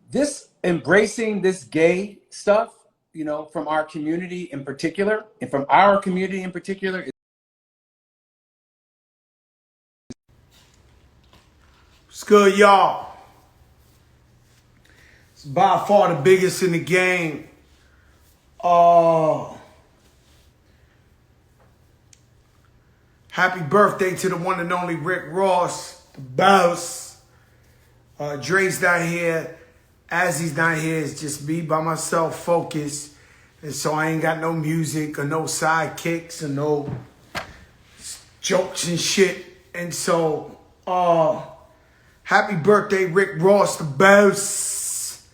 this embracing this gay stuff, you know, from our community in particular, and from our community in particular. What's good, y'all? It's by far the biggest in the game. Happy birthday to the one and only Rick Ross, the boss. Dre's not here. As he's not here, it's just me by myself, focused. And so I ain't got no music or no sidekicks or no jokes and shit. And so, happy birthday, Rick Ross, the boss.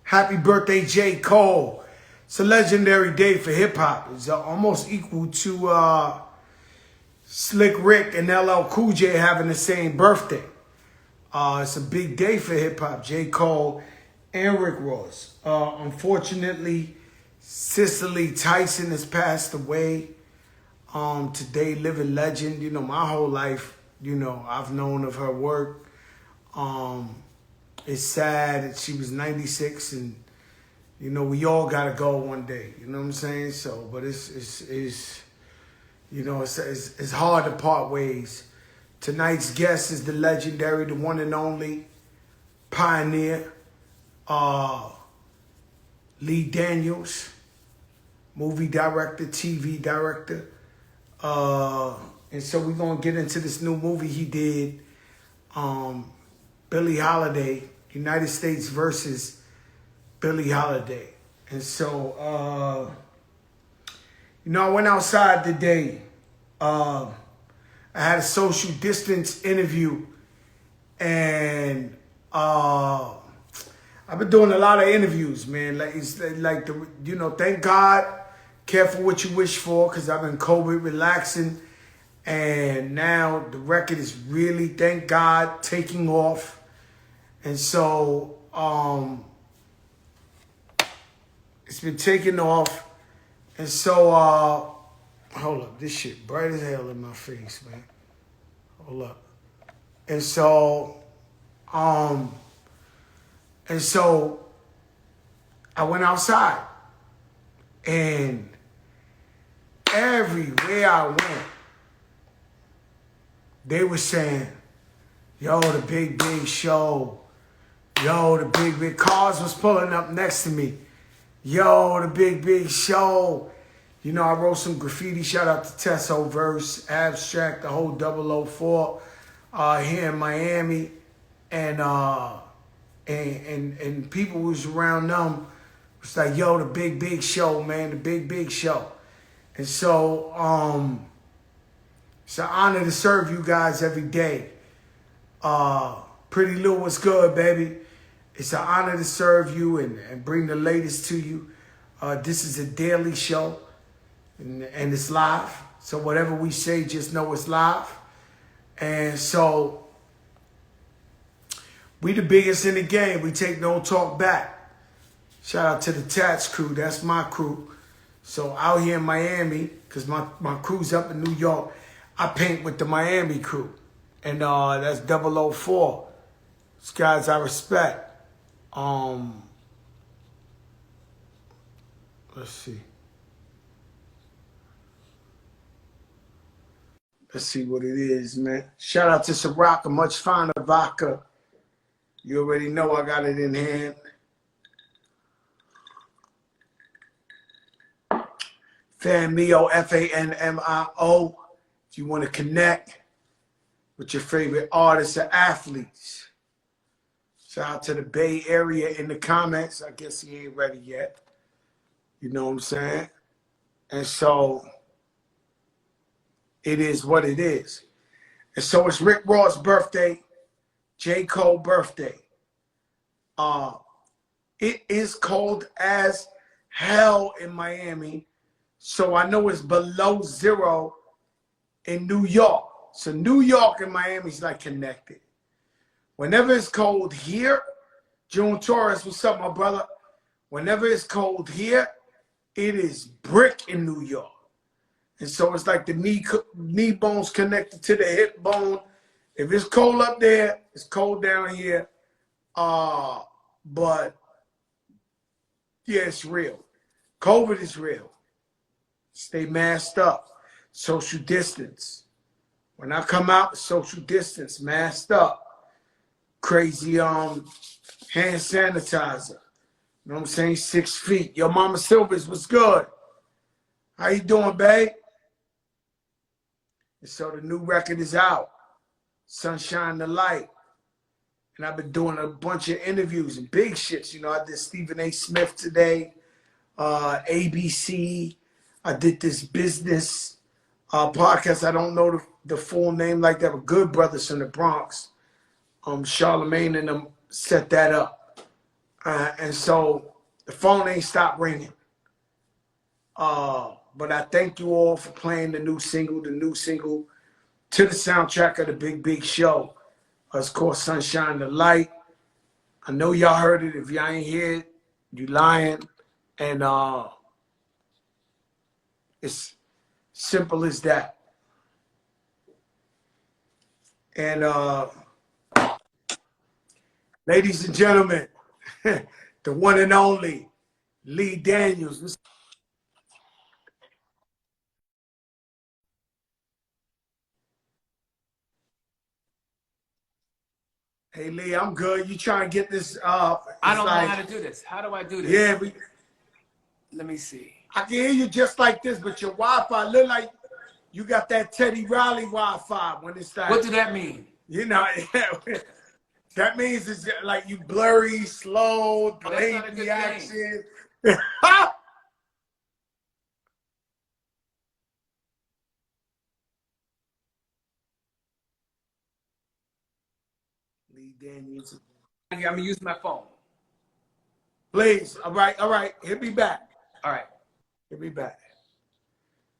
Happy birthday, J. Cole. It's a legendary day for hip hop. It's almost equal to Slick Rick and LL Cool J having the same birthday. It's a big day for hip hop. J. Cole and Rick Ross. Unfortunately, Cicely Tyson has passed away. Today, living legend. You know, my whole life, you know, I've known of her work. It's sad that she was 96, and you know, we all gotta go one day. You know what I'm saying? So, but it's you know, it's hard to part ways. Tonight's guest is the legendary, the one and only pioneer, Lee Daniels, movie director, TV director. And so we're gonna get into this new movie he did, Billie Holiday, United States versus Billie Holiday. And so, you know, I went outside today. I had a social distance interview, and I've been doing a lot of interviews, man. Like it's like the, you know, thank God, careful what you wish for, because I've been COVID relaxing, and now the record is really, thank God, taking off. And so it's been taking off, and so hold up, this shit bright as hell in my face, man. Hold up. And so I went outside, and everywhere I went, they were saying, yo, the big show. Yo, the big cars was pulling up next to me. Yo, the big show. You know, I wrote some graffiti. Shout out to Tesso Verse, Abstract, the whole 004 here in Miami. And people was around them. It's like, yo, the big show, man, the big show. And so it's an honor to serve you guys every day. Pretty Lou, what's good, baby? It's an honor to serve you and bring the latest to you. This is a daily show. And it's live. So whatever we say, just know it's live. And so we the biggest in the game. We take no talk back. Shout out to the Tats crew. That's my crew. So out here in Miami, because my crew's up in New York, I paint with the Miami crew. And that's 004. These guys I respect. Let's see. Let's see what it is, man. Shout out to Siraka, much finer vodka. You already know I got it in hand. Fanmio, Fanmio. If you want to connect with your favorite artists or athletes. Shout out to the Bay Area in the comments. I guess he ain't ready yet. You know what I'm saying? And so it is what it is. And so it's Rick Ross' birthday, J. Cole birthday. It is cold as hell in Miami. So I know it's below zero in New York. So New York and Miami is like connected. Whenever it's cold here, June Torres, what's up, my brother? Whenever it's cold here, it is brick in New York. And so it's like the knee bone's connected to the hip bone. If it's cold up there, it's cold down here. But yeah, it's real. COVID is real. Stay masked up. Social distance. When I come out, social distance, masked up. Crazy hand sanitizer. You know what I'm saying? 6 feet. Yo, Mama Silvers, what's good? How you doing, babe? And so the new record is out. Sunshine the Light. And I've been doing a bunch of interviews and big shits. You know, I did Stephen A. Smith today, ABC. I did this business podcast. I don't know the full name like that, but Good Brothers from the Bronx. Charlemagne and them set that up. And so the phone ain't stopped ringing. But I thank you all for playing the new single to the soundtrack of the Big Big Show. It's called Sunshine the Light. I know y'all heard it. If y'all ain't hear it, you lying. And it's simple as that. And ladies and gentlemen, the one and only Lee Daniels. Hey Lee, I'm good. You trying to get this I don't know how to do this. How do I do this? Yeah, let me see. I can hear you just like this, but your Wi-Fi look like you got that Teddy Riley Wi-Fi when it's like. What does that mean? You know, that means it's like you blurry, slow, delayed reaction. Lee Daniels. I'm gonna use my phone. Please. All right. Hit me back. All right. Hit me back.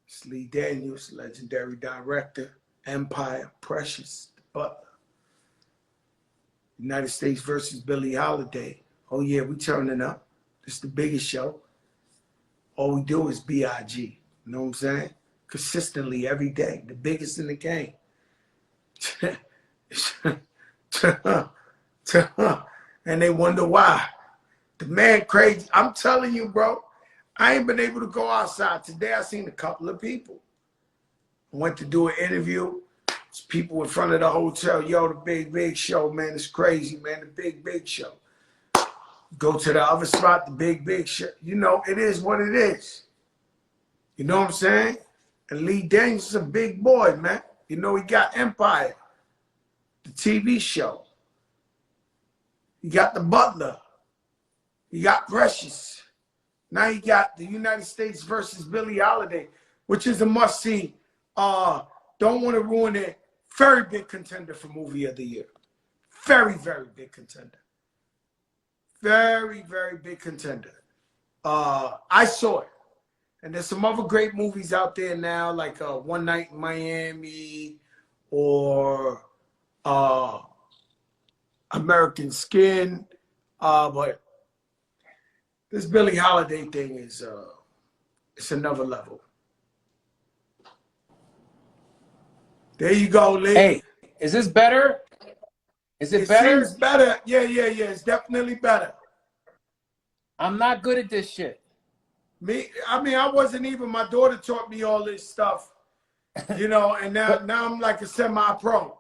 It's Lee Daniels, legendary director, Empire, Precious, the Butler. United States versus Billie Holiday. Oh yeah, we turning up. It's the biggest show. All we do is B.I.G. You know what I'm saying? Consistently every day. The biggest in the game. And they wonder why. The man crazy. I'm telling you, bro, I ain't been able to go outside. Today I seen a couple of people. I went to do an interview. There's people in front of the hotel. Yo, the Big Big Show, man. It's crazy, man. The Big Big Show. Go to the other spot, the Big Big Show. You know, it is what it is. You know what I'm saying? And Lee Daniels is a big boy, man. You know, he got Empire, the TV show. He got The Butler. He got Precious. Now he got the United States versus Billie Holiday, which is a must-see. Don't want to ruin it. Very big contender for Movie of the Year. Very, very big contender. Very, very big contender. I saw it. And there's some other great movies out there now, like One Night in Miami or American Skin. But this Billie Holiday thing is it's another level. There you go, Lee. Hey, is this better? Is it better? It seems better. Yeah. It's definitely better. I'm not good at this shit. I wasn't even, my daughter taught me all this stuff, you know, and now I'm like a semi-pro.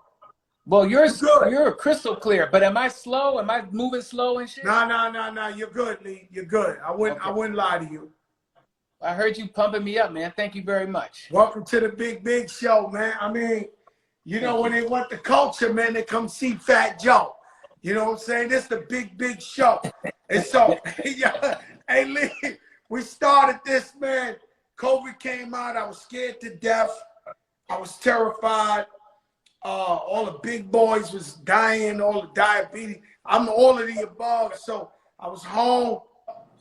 Well, you're crystal clear, but am I slow? Am I moving slow and shit? No. You're good, Lee. You're good. I wouldn't lie to you. I heard you pumping me up, man. Thank you very much. Welcome to the Big Big Show, man. I mean, you know, when they want the culture, man, they come see Fat Joe. You know what I'm saying? This is the Big Big Show. And so, hey, Lee, we started this, man. COVID came out. I was scared to death. I was terrified. All the big boys was dying, all the diabetes. I'm all of the above. So I was home,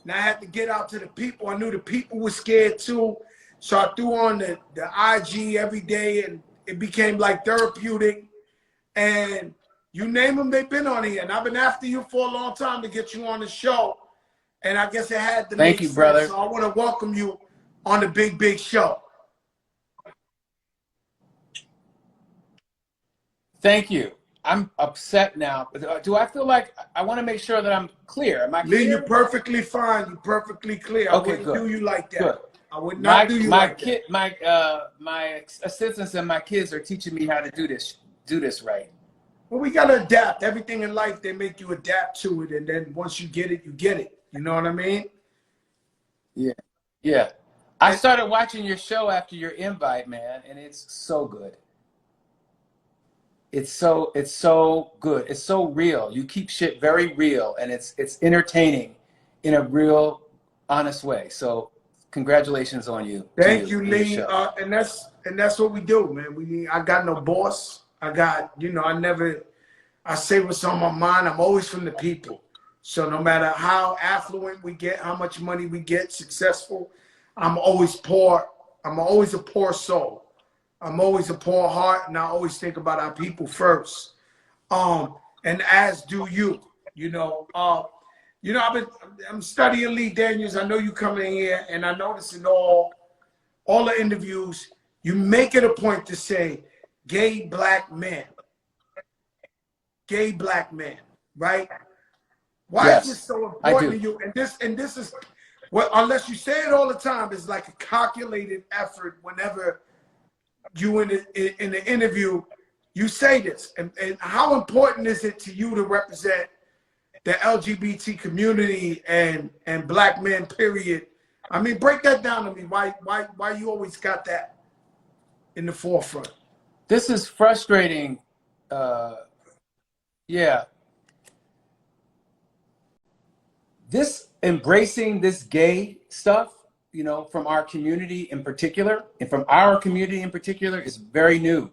and I had to get out to the people. I knew the people were scared too. So I threw on the IG every day, and it became like therapeutic. And you name them, they've been on here. And I've been after you for a long time to get you on the show. And I guess it had to Thank make you, sense. brother. So I want to welcome you on the Big Big Show. Thank you. I'm upset now. Do I feel like I want to make sure that I'm clear? Am I Lee, you're clear? perfectly fine. You're perfectly clear. I Okay, wouldn't good. do you like that. Good. I would not My do you my like that. kid my assistants and my kids are teaching me how to do this right. Well, we gotta adapt. Everything in life, they make you adapt to it, and then once you get it, you get it. You know what I mean? Yeah. Yeah. I And started watching your show after your invite, man, and it's so good. It's so good. It's so real. You keep shit very real, and it's entertaining in a real honest way. So congratulations on you to thank you you, and your Lee. show. And that's what we do, man. I got no boss. I got, I say what's on my mind. I'm always from the people. So no matter how affluent we get, how much money we get, successful, I'm always poor. I'm always a poor soul. I'm always a poor heart, and I always think about our people first. And as do you. You know, I'm studying Lee Daniels. I know you coming in here, and I notice in all the interviews, you make it a point to say gay black men, right? Why is this Yes, so I important to do. you? And this is, well, unless you say it all the time, it's like a calculated effort whenever you in the interview, you say this. And how important is it to you to represent the LGBT community and black men, period? I mean, break that down to me. Why you always got that in the forefront? This is frustrating. Uh, yeah, this embracing this gay stuff, from our community in particular, and from our community in particular, is very new.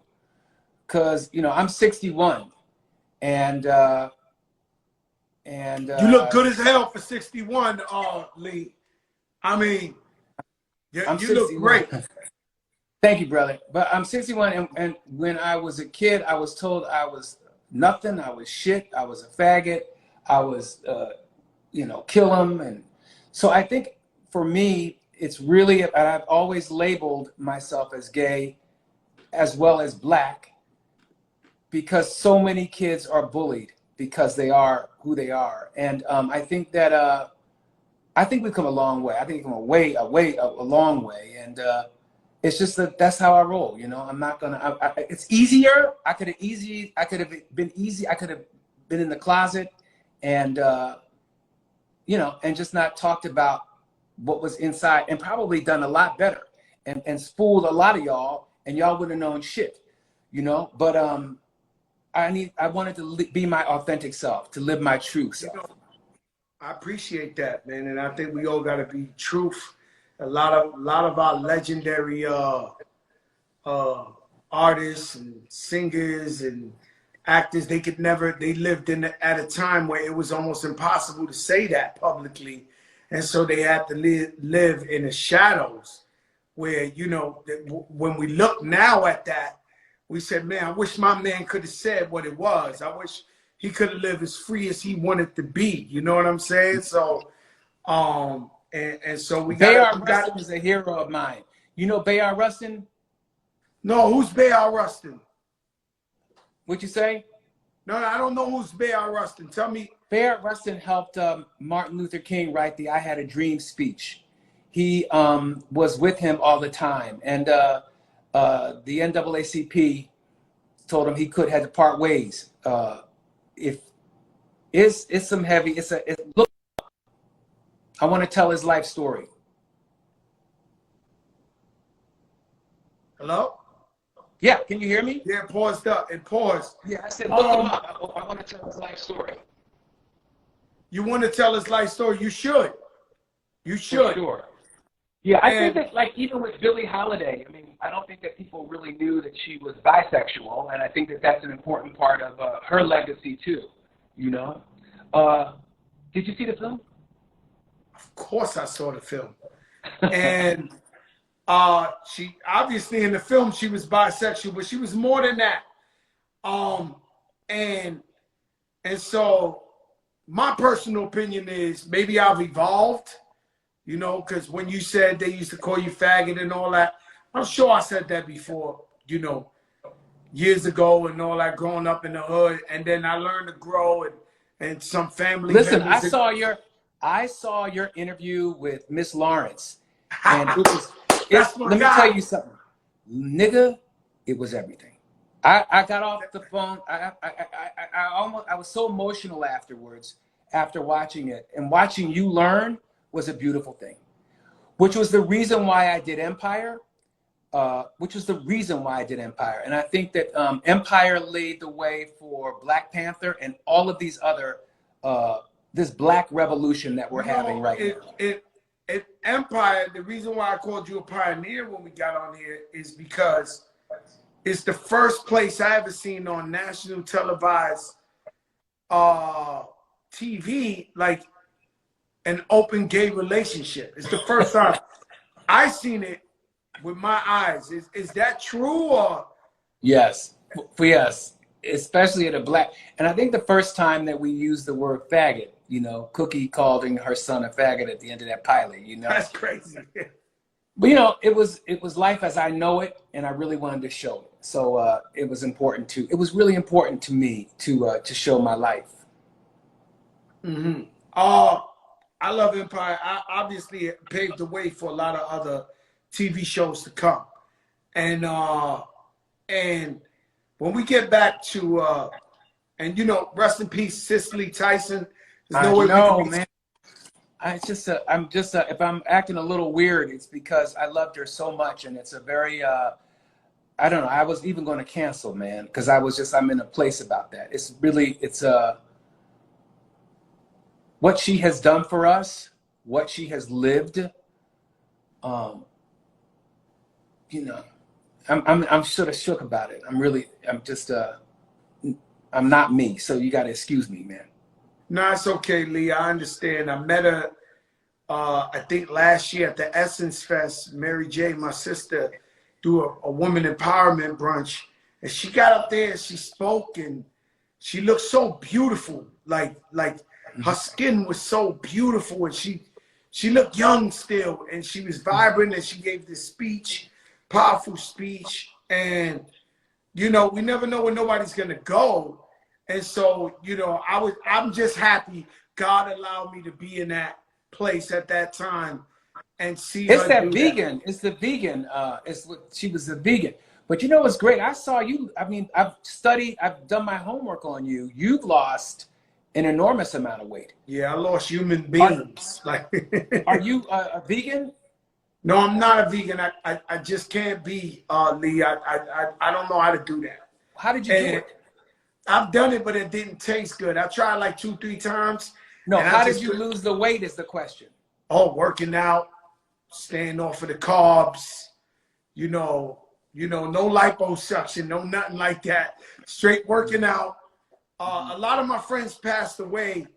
Because I'm 61, and You look good as hell for 61, Lee. I mean, I'm you look 61. great. Thank you, brother. But I'm 61, and when I was a kid, I was told I was nothing. I was shit. I was a faggot. I was, kill him. And so I think for me, it's really, I've always labeled myself as gay as well as black, because so many kids are bullied because they are who they are. And I think that I think we've come a long way. I think we've come a long way. And it's just that's how I roll. I'm not gonna. It's easier. I could have been easy. I could have been in the closet, and and just not talked about what was inside, and probably done a lot better, and fooled a lot of y'all, and y'all wouldn't have known shit. But I wanted to be my authentic self, to live my true self. I appreciate that, man, and I think we all got to be truth. A lot of our legendary artists and singers and actors, they lived at a time where it was almost impossible to say that publicly, and so they had to live in the shadows. Where when we look now at that, we said, man, I wish my man could have said what it was. I wish he could have lived as free as he wanted to be. You know what I'm saying? So, and so we Bayard got. Rustin is a hero of mine. You know Bayard Rustin? No, who's Bayard Rustin? What'd you say? No, I don't know who's Bayard Rustin. Tell me. Bayard Rustin helped Martin Luther King write the "I Had a Dream" speech. He was with him all the time, and the NAACP told him he had to part ways. If it's some heavy, look. I want to tell his life story. Hello? Yeah, can you hear me? Yeah, paused up. It paused. Yeah, I said look him up. I want to tell his life story. You want to tell his life story? You should. You should. For sure. Yeah, I think that, even with Billie Holiday, I mean, I don't think that people really knew that she was bisexual, and I think that that's an important part of her legacy too. Did you see the film? Of course, I saw the film, and she obviously in the film she was bisexual, but she was more than that. And so my personal opinion is maybe I've evolved. Because when you said they used to call you faggot and all that, I'm sure I said that before. You years ago and all that, growing up in the hood, and then I learned to grow and some family Listen, members. I saw your interview with Miss Lawrence, and it was. That's my Let me guy. tell you something, nigga. It was everything. I got off the phone. I was so emotional afterwards after watching it, and watching you learn was a beautiful thing, which was the reason why I did Empire. And I think that Empire laid the way for Black Panther and all of these other this Black revolution that we're having right now. Empire, the reason why I called you a pioneer when we got on here is because it's the first place I ever seen on national televised TV like an open gay relationship. It's the first time I seen it with my eyes. Is that true or? Yes, yes, especially at a Black. And I think the first time that we used the word faggot, you know, Cookie calling her son a faggot at the end of that pilot, you know. That's crazy. But you know, it was life as I know it, and I really wanted to show it. So it was really important to me to show my life. Mm-hmm. I love Empire. Obviously, it paved the way for a lot of other TV shows to come. And when we get back to and you know, rest in peace, Cicely Tyson. There's no way we can be, man. If I'm acting a little weird, it's because I loved her so much, and it's a very I don't know. I was even going to cancel, man, because I'm in a place about that. It's what she has done for us, what she has lived. You know, I'm sort of shook about it. I'm not me, so you got to excuse me, man. No, it's okay, Lee. I understand. I met her, I think last year at the Essence Fest. Mary J, my sister, do a woman empowerment brunch, and she got up there and she spoke, and she looked so beautiful. Like her skin was so beautiful, and she looked young still, and she was vibrant, and she gave this speech, powerful speech, and you know, we never know where nobody's gonna go. And so, you know, I'm just happy God allowed me to be in that place at that time and see it's her that do vegan. that. It's the vegan. She was a vegan. But you know what's great? I saw you. I mean, I've done my homework on you. You've lost an enormous amount of weight. Yeah, I lost human beings. Are you a vegan? No, I'm not a vegan. I just can't be, Lee. I don't know how to do that. How did you do it? I've done it, but it didn't taste good. I tried like 2-3 times. No, how did you lose the weight is the question. Oh, working out, staying off of the carbs, you know, no liposuction, no nothing like that. Straight working out. A lot of my friends passed away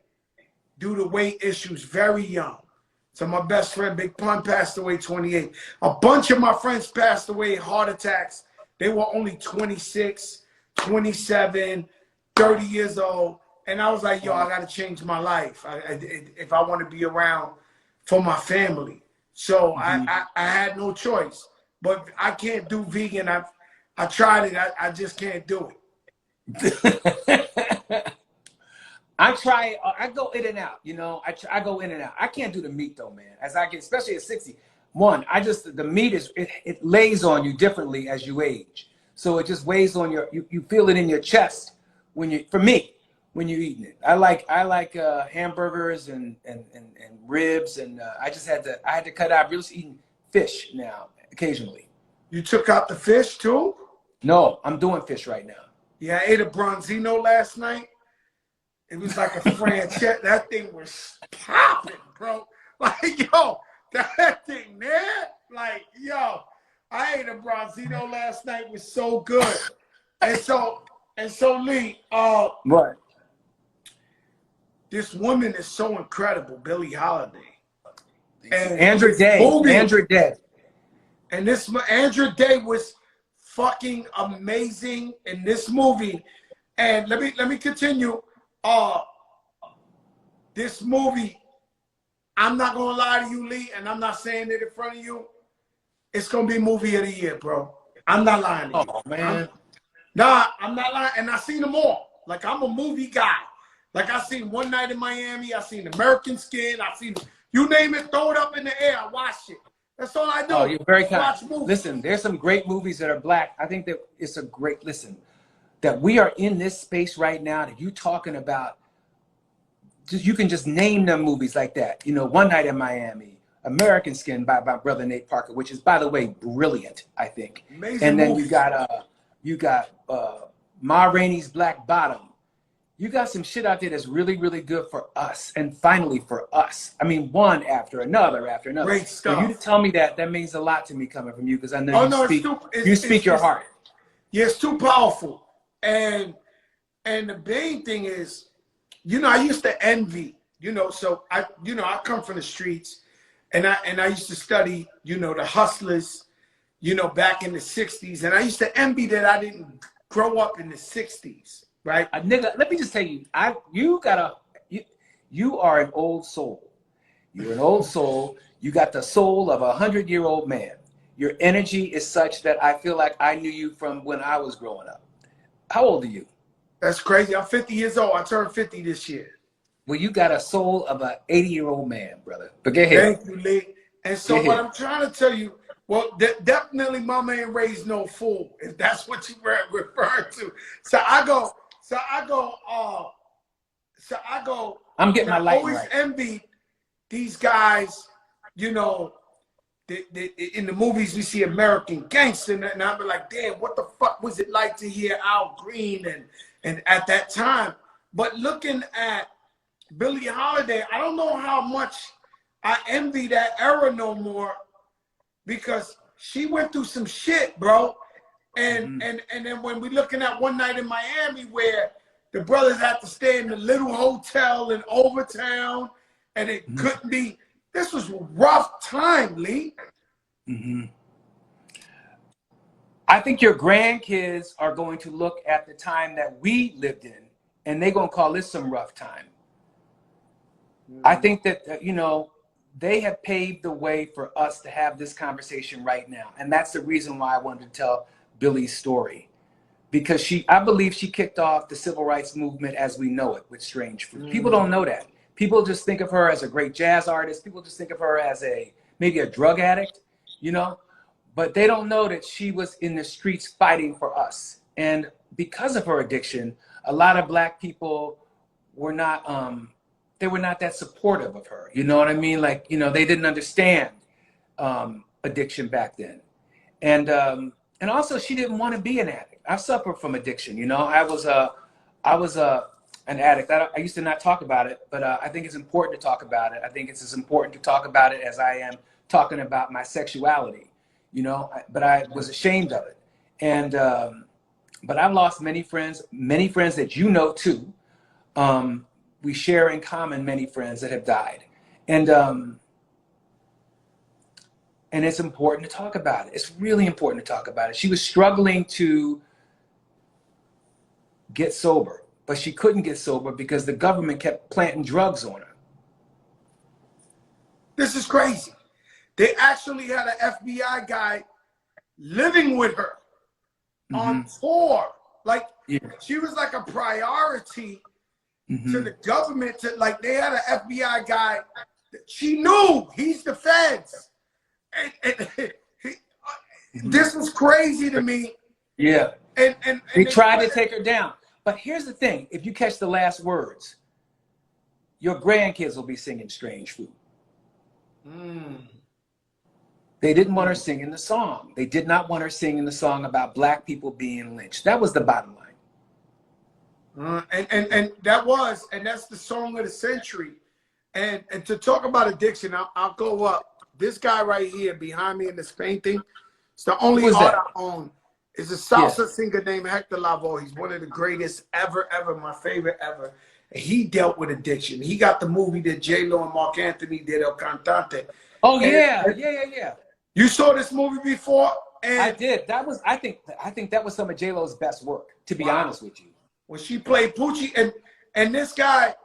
due to weight issues very young. So my best friend, Big Pun, passed away 28. A bunch of my friends passed away heart attacks. They were only 26, 27, 30 years old. And I was like, yo, I got to change my life if I want to be around for my family. So I had no choice. But I can't do vegan. I tried it. I just can't do it. I go in and out, you know. I go in and out. I can't do the meat though, man. As I get, especially at 61, the meat it lays on you differently as you age. So it just weighs on you feel it in your chest when you're eating it. I like hamburgers and ribs, and I had to cut out. I'm just eating fish now occasionally. You took out the fish too? No, I'm doing fish right now. Yeah, I ate a bronzino last night. It was like a franchise. That thing was popping, bro. Like, yo, that thing, man. Like, yo, I ate a bronzino last night. It was so good. And so Lee, what? This woman is so incredible, Billie Holiday. And Andra Day. And this Andra Day was fucking amazing in this movie. And let me continue. This movie, I'm not gonna lie to you, Lee, and I'm not saying it in front of you. It's gonna be movie of the year, bro. I'm not lying to you. Oh man. Nah, I'm not lying. And I seen them all. Like, I'm a movie guy. Like, I seen One Night in Miami. I seen American Skin. I seen, you name it, throw it up in the air. I watch it. That's all I do. Oh, you're very kind. Watch movies. Listen, there's some great movies that are black. I think that it's a great, listen, that we are in this space right now that you talking about, you can just name them movies like that. You know, One Night in Miami, American Skin by my brother Nate Parker, which is, by the way, brilliant, I think. Amazing and then movies. you got Ma Rainey's Black Bottom. You got some shit out there that's really, really good for us, and finally for us. I mean, one after another after another. Great stuff. For you to tell me that means a lot to me coming from you, because I know you speak your heart. Yeah, it's too powerful. And the main thing is, you know, I used to envy, you know, so I come from the streets, and I used to study, you know, the hustlers, you know, back in the 60s, and I used to envy that I didn't grow up in the 60s. Right, nigga. Let me just tell you, you are an old soul. You're an old soul. You got the soul of a 100-year-old man. Your energy is such that I feel like I knew you from when I was growing up. How old are you? That's crazy. I'm 50 years old. I turned 50 this year. Well, you got a soul of an 80-year-old man, brother. But go ahead. Thank you, Lee. And so what I'm trying to tell you, well, definitely mama ain't raised no fool, if that's what you were referring to. So I go. I'm getting my light always right. Envy these guys, you know, in the movies we see American Gangster, and I'm like, damn, what the fuck was it like to hear Al Green and at that time? But looking at Billie Holiday, I don't know how much I envy that era no more, because she went through some shit, bro. And then when we're looking at One Night in Miami, where the brothers had to stay in the little hotel in Overtown, and it couldn't be. This was a rough time, Lee. I think your grandkids are going to look at the time that we lived in, and they're going to call this some rough time. I think that, you know, they have paved the way for us to have this conversation right now. And that's the reason why I wanted to tell Billie's story, because I believe she kicked off the civil rights movement as we know it with Strange Fruit. People don't know that. People just think of her as a great jazz artist. People just think of her as maybe a drug addict, you know, but they don't know that she was in the streets fighting for us. And because of her addiction, a lot of black people were not, they were not that supportive of her. You know what I mean? Like, you know, they didn't understand addiction back then. And also, she didn't want to be an addict. I suffered from addiction. You know, I was an addict. I used to not talk about it, but I think it's important to talk about it. I think it's as important to talk about it as I am talking about my sexuality. You know, but I was ashamed of it. And but I've lost many friends that you know too. We share in common many friends that have died, and it's important to talk about it. It's really important to talk about it. She was struggling to get sober, but she couldn't get sober because the government kept planting drugs on her. This is crazy. They actually had an FBI guy living with her on tour. Like, she was like a priority to the government. They had an FBI guy that she knew. He's the feds. And this was crazy to me. Yeah. And they tried to take her down. But here's the thing. If you catch the last words, your grandkids will be singing Strange Fruit. They didn't want her singing the song. They did not want her singing the song about black people being lynched. That was the bottom line. And that's the song of the century. And to talk about addiction, I'll go up. This guy right here behind me in this painting, it's the only art I own. It's a salsa singer named Hector Lavoe. He's one of the greatest ever, my favorite ever. And he dealt with addiction. He got the movie that J-Lo and Mark Anthony did, El Cantante. Oh, yeah. You saw this movie before? And I did. I think that was some of J-Lo's best work, to be honest with you. When she played Poochie, and this guy,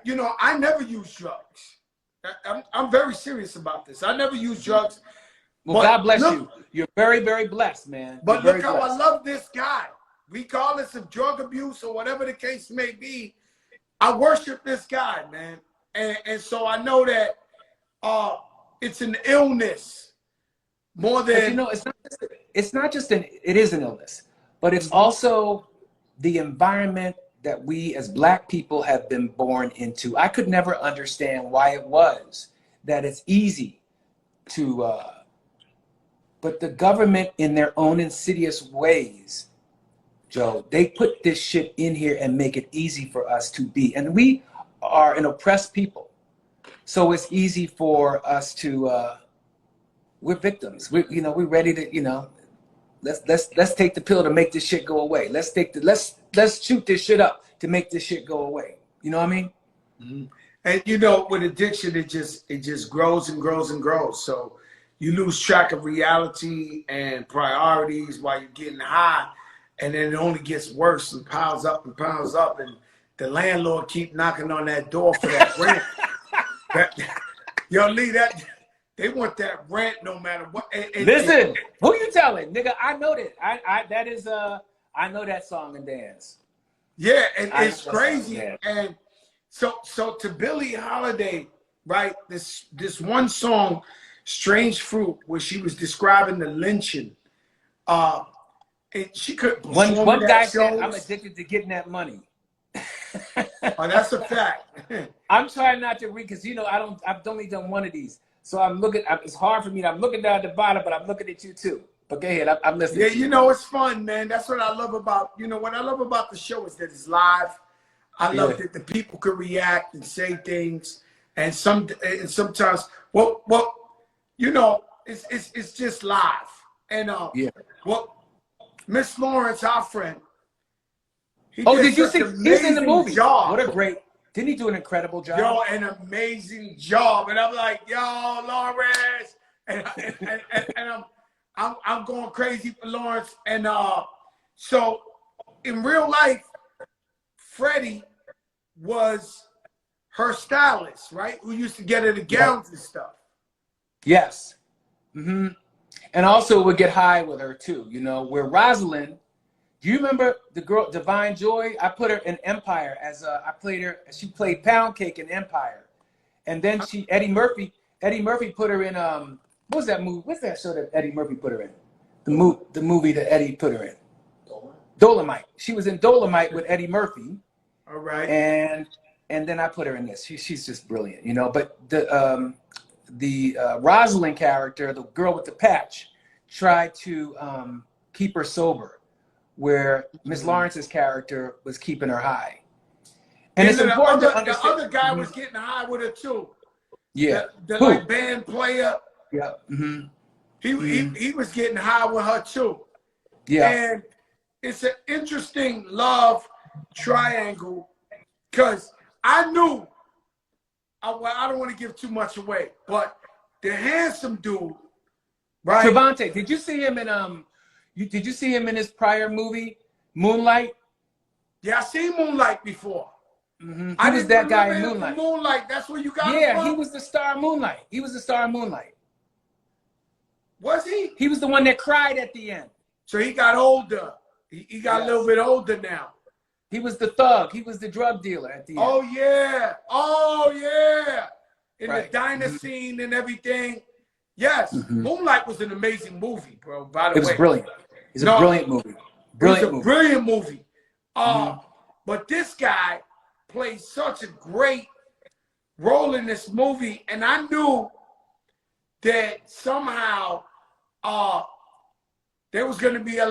you know, I never used drugs. I'm very serious about this. I never used drugs. Well, God bless you. You're very, very blessed, man. But look how I love this guy. regardless of drug abuse or whatever the case may be, I worship this guy, man. And so I know that it's an illness more But you than. know, it's not just it is an illness, but it's also the environment that we as Black people have been born into. I could never understand why it was that it's easy to, but the government in their own insidious ways, Joe, they put this shit in here and make it easy for us to be. And we are an oppressed people. So it's easy for us to, we're victims. We're ready to, let's take the pill to make this shit go away. Let's shoot this shit up to make this shit go away. You know what I mean? Mm-hmm. And with addiction, it just grows and grows and grows. So you lose track of reality and priorities while you're getting high, and then it only gets worse and piles up, and the landlord keep knocking on that door for that rent. Yo, Lee, they want that rent no matter what. Listen, who you telling, nigga? I know that. I know that song and dance. Yeah, and it's crazy. And so to Billie Holiday, right? This one song, "Strange Fruit," where she was describing the lynching. And she could perform One guy shows. said, "I'm addicted to getting that money." Oh, that's a fact. I'm trying not to read because I've only done one of these, so I'm looking. It's hard for me. I'm looking down at the bottom, but I'm looking at you too. But go ahead. I'm listening. Yeah, it's fun, man. That's what I love about. What I love about the show is that it's live. I love that the people can react and say things, and sometimes, it's just live. And Miss Lawrence, our friend. Did you see? He's in the movie. Job. Didn't he do an incredible job? Yo, an amazing job. And I'm like, yo, Lawrence. And I'm going crazy for Lawrence. And so in real life, Freddie was her stylist, right? Who used to get her the gowns and stuff. Yes. Mm-hmm. And also would get high with her too, where Rosalind, do you remember the girl, Divine Joy? I put her in Empire she played Pound Cake in Empire. And then Eddie Murphy put her in, what was that movie? What's that show that Eddie Murphy put her in? The movie that Eddie put her in. Dolomite. She was in Dolomite with Eddie Murphy. All right. And then I put her in this. She's just brilliant, But the Rosalind character, the girl with the patch, tried to keep her sober, where Miss Lawrence's character was keeping her high. And it's important to understand. The other guy was getting high with her too. Yeah. The band player. Yeah. Mm-hmm. He was getting high with her too. Yeah. And it's an interesting love triangle because I knew, I don't want to give too much away, but the handsome dude, right? Trevante, did you see him in did you see him in his prior movie, Moonlight? Yeah, I seen Moonlight before. Mm-hmm. He was that guy in Moonlight. Moonlight, that's where you got him Yeah, from? he was the star of Moonlight. He was the star of Moonlight. Was he? He was the one that cried at the end. So he got older. He got a little bit older now. He was the thug. He was the drug dealer at the end. Oh, yeah. Oh, yeah. In the diner scene and everything. Yes. Moonlight was an amazing movie, bro, by the way. It was brilliant. It's a brilliant movie. Brilliant movie. But this guy played such a great role in this movie, and I knew that somehow there was going to be a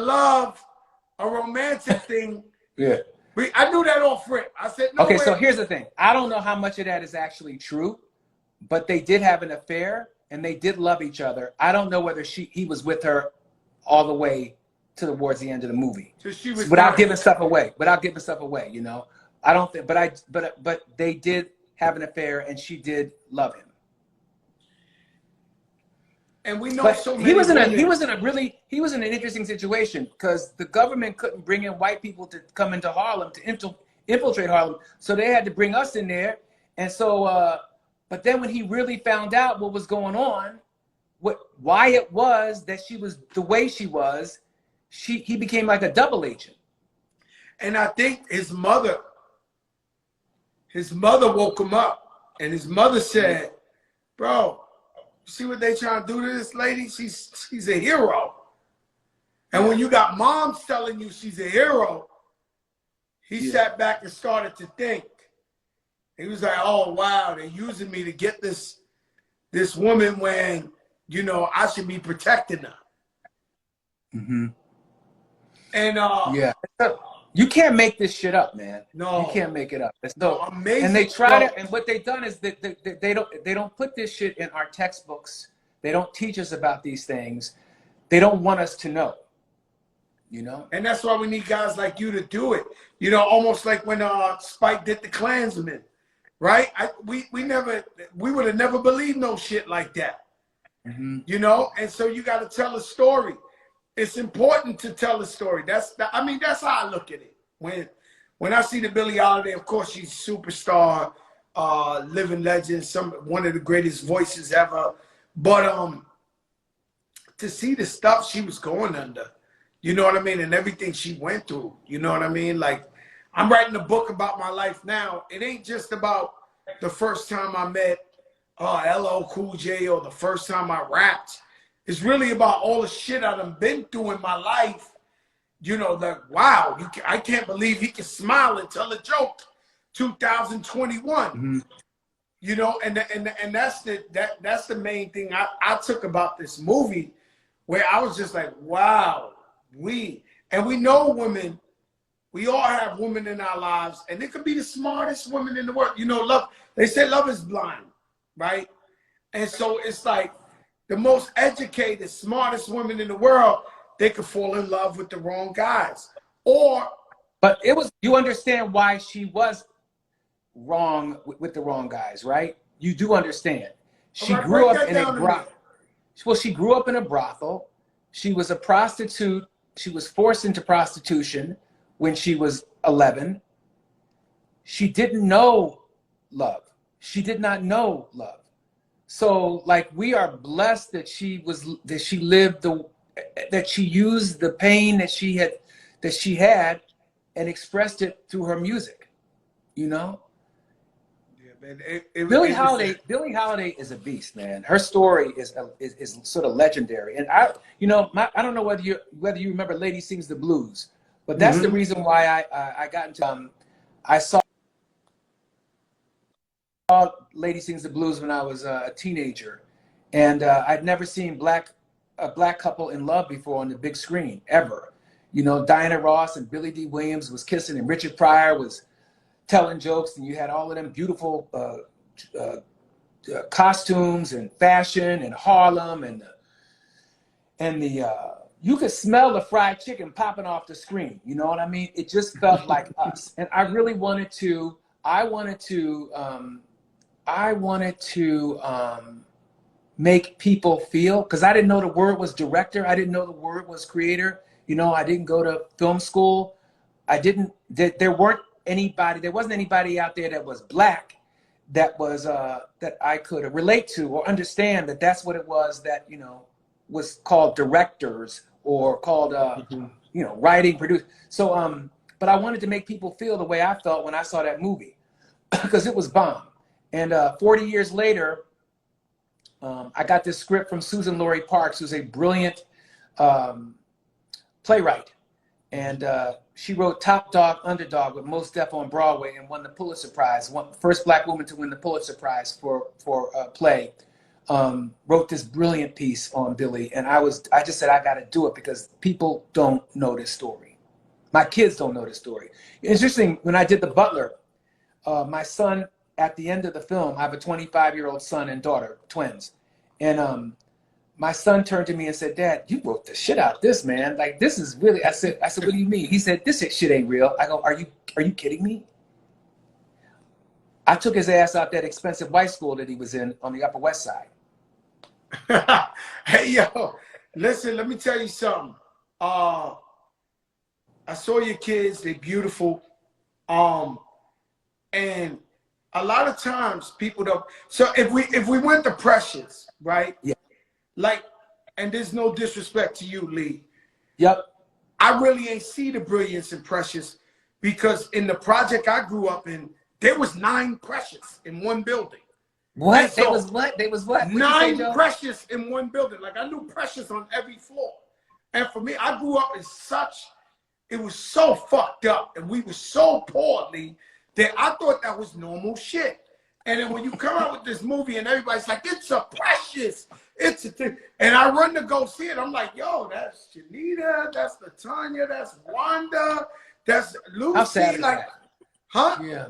romantic thing. Yeah. I knew that off rip. I said, no way. So here's the thing. I don't know how much of that is actually true, but they did have an affair and they did love each other. I don't know whether he was with her all the way towards the end of the movie. So she was without giving stuff away. I don't think, but they did have an affair and she did love him. And we know but so many. He was in an interesting situation because the government couldn't bring in white people to come into Harlem to infiltrate Harlem, so they had to bring us in there. And so, but then when he really found out what was going on, why it was that she was the way she was, he became like a double agent. And I think his mother woke him up, and his mother said, bro, see what they trying to do to this lady? She's a hero. And when you got moms telling you she's a hero, he sat back and started to think. He was like, oh, wow, they're using me to get this woman when, you know, I should be protecting her. Mm-hmm. And yeah, you can't make this shit up, man. No, you can't make it up. It's no, amazing. And they try to, and what they've done is that they don't put this shit in our textbooks. They don't teach us about these things. They don't want us to know. You know, and that's why we need guys like you to do it. You know, almost like when Spike did the Klansman, right? We would have never believed no shit like that. Mm-hmm. You know, and so you got to tell a story. It's important to tell a story. That's how I look at it. When I see the Billie Holiday, of course she's superstar, living legend, one of the greatest voices ever. But to see the stuff she was going under, you know what I mean, and everything she went through, you know what I mean? Like, I'm writing a book about my life now. It ain't just about the first time I met LL Cool J or the first time I rapped. It's really about all the shit I done been through in my life. You know, like, wow, I can't believe he can smile and tell a joke. 2021. Mm-hmm. You know, and that's the main thing I took about this movie, where I was just like, wow, we know women. We all have women in our lives, and they could be the smartest women in the world. You know, they say love is blind, right? And so it's like the most educated, smartest women in the world, they could fall in love with the wrong guys. But you understand why she was wrong with the wrong guys, right? You do understand. She grew up in a brothel. Well, she grew up in a brothel. She was a prostitute. She was forced into prostitution when she was 11. She didn't know love. She did not know love. So, like, we are blessed that she used the pain that she had and expressed it through her music. You know? Yeah, man. Billie Holiday is a beast, man. Her story is sort of legendary. And I don't know whether you remember Lady Sings the Blues, but that's the reason why I got into I saw Lady Sings the Blues when I was a teenager, and I'd never seen a black couple in love before on the big screen ever. You know, Diana Ross and Billy Dee Williams was kissing, and Richard Pryor was telling jokes, and you had all of them beautiful costumes and fashion and Harlem, and you could smell the fried chicken popping off the screen. You know what I mean? It just felt like us, and I really wanted to. I wanted to make people feel, because I didn't know the word was director. I didn't know the word was creator. You know, I didn't go to film school. There wasn't anybody out there that was black that I could relate to or understand that that's what it was that, you know, was called directors or called, you know, writing, produce. So, but I wanted to make people feel the way I felt when I saw that movie because it was bomb. And 40 years later, I got this script from Suzan-Lori Parks, who's a brilliant playwright. And she wrote Top Dog, Underdog with Mos Def on Broadway and won the Pulitzer Prize, first black woman to win the Pulitzer Prize for a play. Wrote this brilliant piece on Billie. And I just said, I got to do it because people don't know this story. My kids don't know this story. It's interesting, when I did The Butler, my son, at the end of the film, I have a 25-year-old son and daughter, twins. And my son turned to me and said, Dad, you wrote the shit out of this, man. Like, this is really, I said, what do you mean? He said, this shit ain't real. I go, are you kidding me? I took his ass out that expensive white school that he was in on the Upper West Side. Hey, yo, listen, let me tell you something. I saw your kids, they're beautiful. And a lot of times people don't. So if we went to Precious, right? Yeah. Like, and there's no disrespect to you, Lee. Yep. I really ain't see the brilliance in Precious because in the project I grew up in, there was 9 Precious in one building. What? So, They was what? They was what? What'd you say, 9 Joe? Precious in one building. Like I knew Precious on every floor. And for me, I grew up in it was so fucked up and we were so poorly that I thought that was normal shit. And then when you come out with this movie and everybody's like, it's a Precious, it's a thing. And I run to go see it. I'm like, yo, that's Janita, that's Latanya, that's Wanda, that's Lucy. How sad is like, that? huh? Yeah.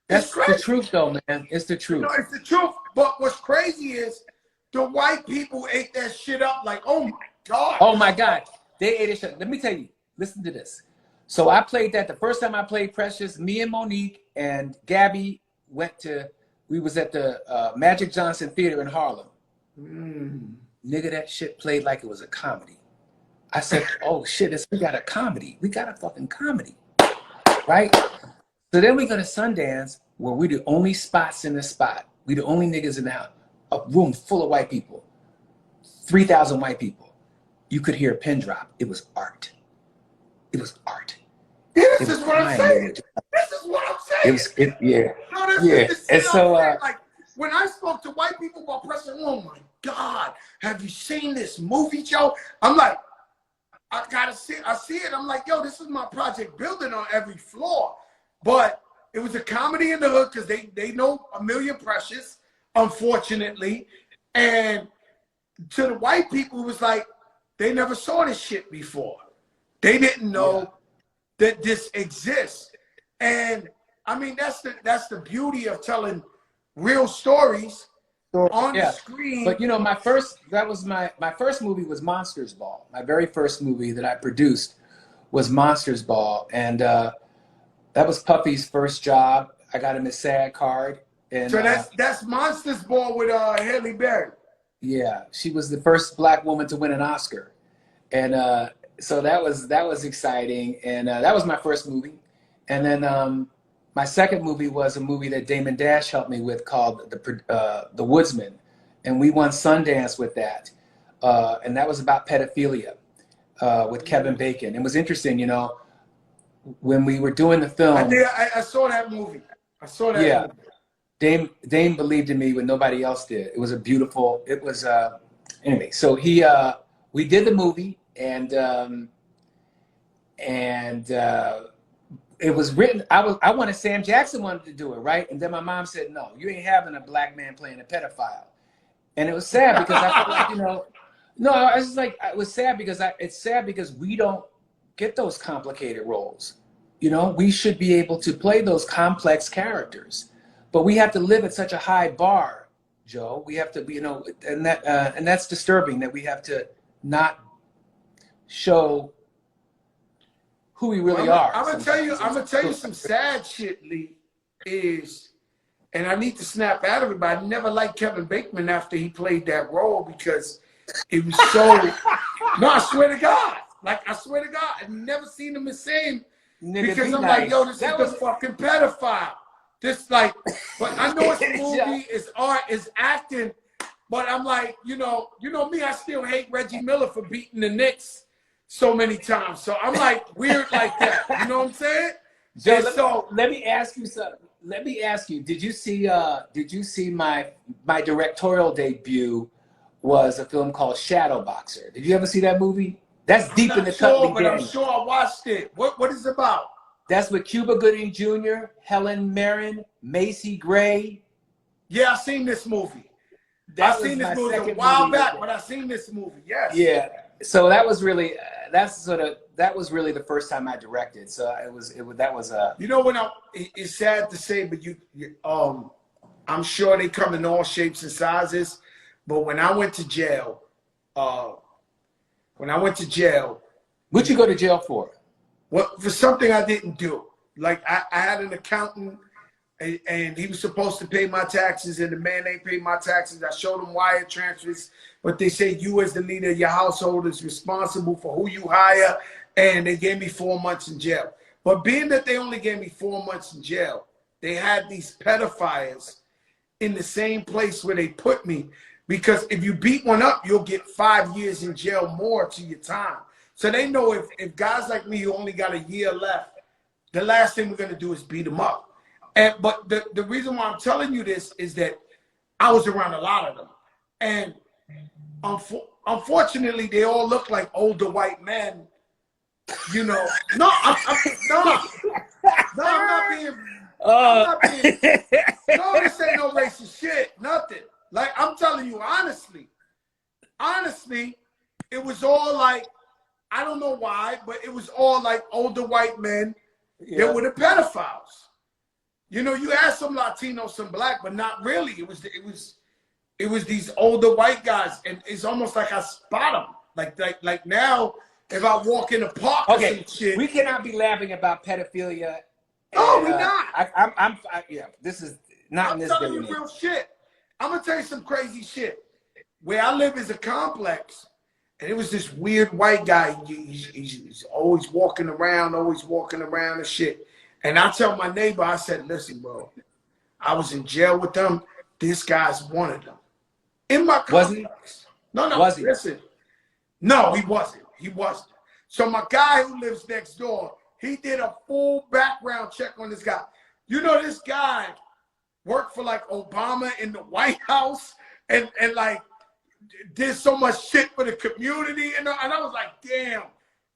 That's the truth though, man. It's the truth. No, it's the truth. But what's crazy is the white people ate that shit up like, oh my God. Oh my God. They ate it shit. Let me tell you, listen to this. So I played that the first time I played Precious, me and Monique and Gabby we was at the Magic Johnson Theater in Harlem. Nigga, that shit played like it was a comedy. I said, oh shit, we got a comedy. We got a fucking comedy, right? So then we go to Sundance, where we the only spots in the spot. We the only niggas in the house. A room full of white people. 3,000 white people. You could hear a pin drop. It was art. It was art. This is what I'm saying. This is what I'm saying. Yeah. No, Yeah. And so, like, when I spoke to white people about Precious, oh my God, have you seen this movie, Joe? I'm like, I gotta see it. I see it. I'm like, yo, this is my project building on every floor. But it was a comedy in the hood because they know a million Precious, unfortunately. And to the white people, it was like, they never saw this shit before. They didn't know that this exists. And I mean, that's the beauty of telling real stories on the screen. But you know, my first movie was Monsters Ball. My very first movie that I produced was Monsters Ball. And that was Puffy's first job. I got him his SAG card. And so that's Monsters Ball with Halle Berry. Yeah, she was the first Black woman to win an Oscar. And so that was exciting. And that was my first movie. And then my second movie was a movie that Damon Dash helped me with called The Woodsman. And we won Sundance with that. And that was about pedophilia with Kevin Bacon. It was interesting, you know, when we were doing the film. I saw that movie. I saw that movie. Dame believed in me when nobody else did. It was anyway, so we did the movie and it was written. I wanted Sam Jackson wanted to do it, right? And then my mom said, no, you ain't having a Black man playing a pedophile. And it was sad because I felt like, you know, no, I was just like, it was sad because it's sad because we don't get those complicated roles. You know, we should be able to play those complex characters. But we have to live at such a high bar, Joe. We have to be, you know, and that's disturbing that we have to not show who we really are. I'm gonna tell you some sad shit, Lee. And I need to snap out of it, but I never liked Kevin Bacon after he played that role because it was so. No, I swear to God, I've never seen him the same. Because I'm like, yo, this is the fucking pedophile. This like, but I know it's a movie, it's art, it's acting, but I'm like, you know me, I still hate Reggie Miller for beating the Knicks so many times. So I'm like weird like that. You know what I'm saying? Joe, let me ask you something. Let me ask you, did you see my directorial debut was a film called Shadow Boxer? Did you ever see that movie? That's deep in the cut. But I'm sure I watched it. What is it about? That's with Cuba Gooding Jr., Helen Mirren, Macy Gray. Yeah, I seen this movie. I seen this movie a while back, but I seen this movie. Yes. Yeah. So that was really that was really the first time I directed. So that was a. You know it's sad to say, but I'm sure they come in all shapes and sizes. But when I went to jail, what'd you go to jail for? Well, for something I didn't do. Like I had an accountant and he was supposed to pay my taxes and the man ain't paid my taxes. I showed him wire transfers, but they say you as the leader of your household is responsible for who you hire, and they gave me 4 months in jail. But being that they only gave me 4 months in jail, they had these pedophiles in the same place where they put me, because if you beat one up, you'll get 5 years in jail more to your time. So they know if guys like me who only got a year left the last thing we're gonna do is beat them up. And but the reason why I'm telling you this is that I was around a lot of them, and unfortunately, they all look like older white men. You know, no, I'm not being. I'm not being. No, this ain't no racist shit. Nothing. Like I'm telling you, honestly, it was all like, I don't know why, but it was all like older white men that were the pedophiles. You know, you had some Latino, some black, but not really. It was these older white guys, and it's almost like I spot them. Like now, if I walk in a park or some shit, we cannot be laughing about pedophilia. No, we're not. Yeah, this is not in this day. I'm telling you real shit. I'm gonna tell you some crazy shit. Where I live is a complex, and it was this weird white guy. He's always walking around and shit. And I tell my neighbor, I said, listen, bro, I was in jail with them. This guy's one of them. In my complex. Was he? No, was he? Listen. No, he wasn't. He wasn't. So my guy who lives next door, he did a full background check on this guy. You know, this guy worked for like Obama in the White House and like did so much shit for the community. And I was like, damn,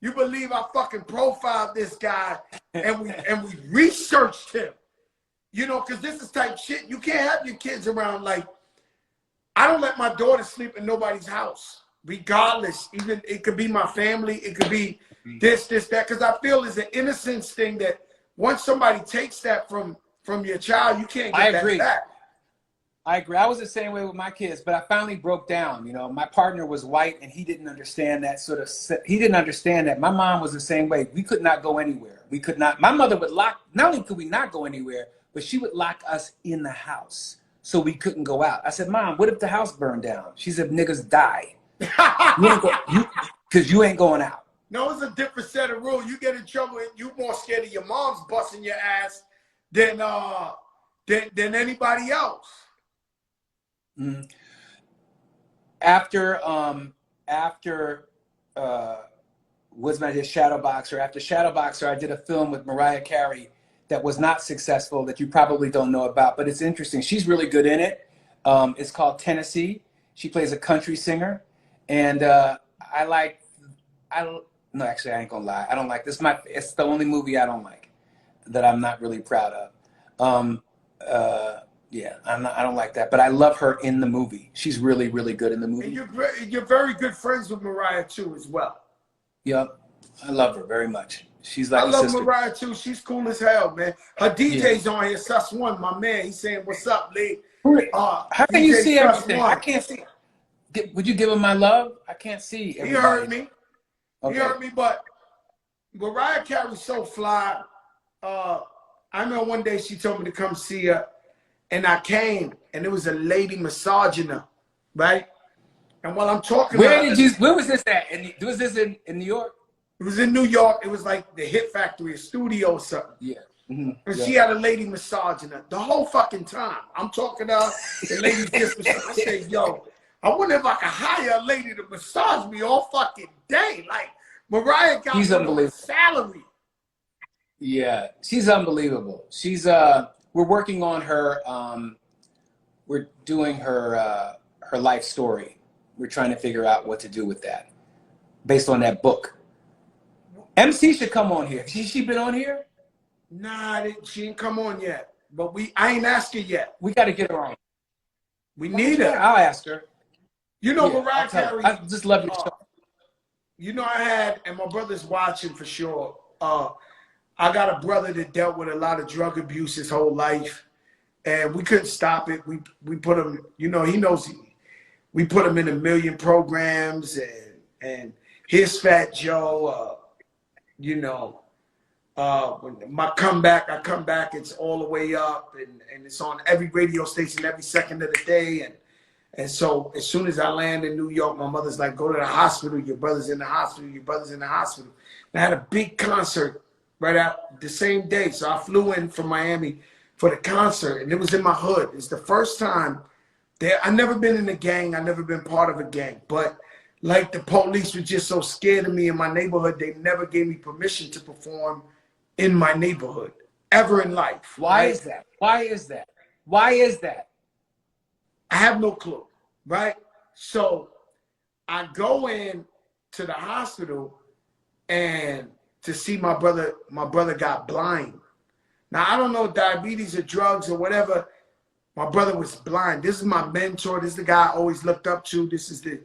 you believe I fucking profiled this guy and we researched him. You know, because this is type shit. You can't have your kids around. Like, I don't let my daughter sleep in nobody's house, regardless. Even it could be my family, it could be this, that. Because I feel it's an innocence thing that once somebody takes that from your child, you can't get that back. I agree. I was the same way with my kids, but I finally broke down. You know, my partner was white, and he didn't understand that he didn't understand that. My mom was the same way. We could not go anywhere. We could not. My mother would lock. Not only could we not go anywhere, but she would lock us in the house so we couldn't go out. I said, Mom, what if the house burned down? She said, niggas die. Because you ain't going out. No, it's a different set of rules. You get in trouble, and you more scared of your mom's busting your ass than anybody else. Mm-hmm. After was my Shadowboxer. After Shadowboxer, I did a film with Mariah Carey that was not successful, that you probably don't know about, but it's interesting. She's really good in it. It's called Tennessee. She plays a country singer, and no, actually, I ain't gonna lie. I don't like this. It's the only movie I don't like, that I'm not really proud of. Yeah, I don't like that, but I love her in the movie. She's really, really good in the movie. And you're very good friends with Mariah too, as well. Yep, I love her very much. She's like I love Mariah too. She's cool as hell, man. Her DJ's on here. Sus One, my man. He's saying, "What's up, Lee?" How can you see everything? I can't see. Would you give him my love? I can't see everybody. He heard me. Okay. He heard me, but Mariah Carey's so fly. I remember one day she told me to come see her, and I came, and there was a lady massaging her, right? And while I'm talking, where was this at? Was this in New York? It was in New York. It was like the Hit Factory, a studio or something. Yeah. Mm-hmm. And she had a lady massaging her the whole fucking time. I'm talking to her, the lady just massaging. I said, yo, I wonder if I could hire a lady to massage me all fucking day. Like, Mariah got a salary. Yeah, she's unbelievable. She's we're working on her. We're doing her life story. We're trying to figure out what to do with that, based on that book. MC should come on here. She been on here? Nah, she didn't come on yet. But I ain't asked her yet. We got to get her on. We need her. I'll ask her. You know, Mariah Carey. I just love your show. You know, I had, and my brother's watching for sure. I got a brother that dealt with a lot of drug abuse his whole life, and we couldn't stop it. We put him, you know, he knows. We put him in 1 million programs, and his Fat Joe. You know, when I come back, it's all the way up, and it's on every radio station every second of the day. And so as soon as I land in New York, my mother's like, go to the hospital. Your brother's in the hospital. Your brother's in the hospital. And I had a big concert right out the same day. So I flew in from Miami for the concert, and it was in my hood. It's the first time that I've never been in a gang. I've never been part of a gang, but like the police were just so scared of me in my neighborhood, they never gave me permission to perform in my neighborhood ever in life. Why right? is that? Why is that? Why is that? I have no clue, right? So I go in to the hospital and to see my brother. My brother got blind. Now, I don't know diabetes or drugs or whatever. My brother was blind. This is my mentor. This is the guy I always looked up to. This is the